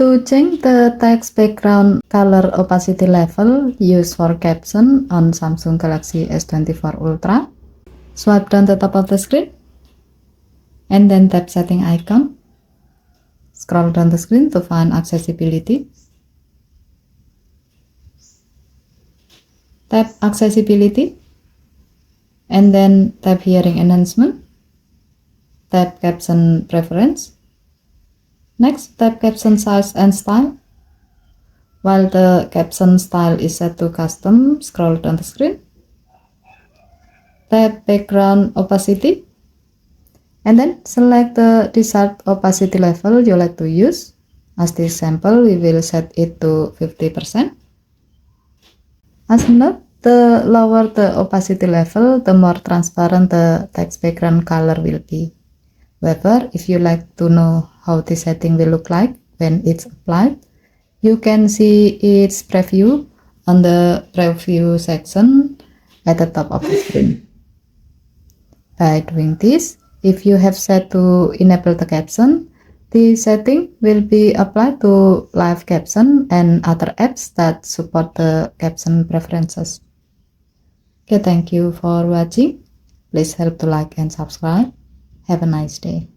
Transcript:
To change the text background color opacity level used for caption on Samsung Galaxy S24 Ultra, swipe down the top of the screen and then tap setting icon. Scroll down the screen to find accessibility. Tap accessibility and then tap hearing enhancement. Tap caption preference. Next, tap caption size and style. While the caption style is set to custom, scroll down the screen. Tap background opacity and then select the desired opacity level you like to use. As this sample, we will set it to 50%. As note, the lower the opacity level, the more transparent the text background color will be. However, if you like to know how this setting will look like when it's applied, you can see its preview on the preview section at the top of the screen. By doing this, if you have set to enable the caption, the setting will be applied to live caption and other apps that support the caption preferences. Okay, thank you for watching. Please help to like and subscribe. Have a nice day.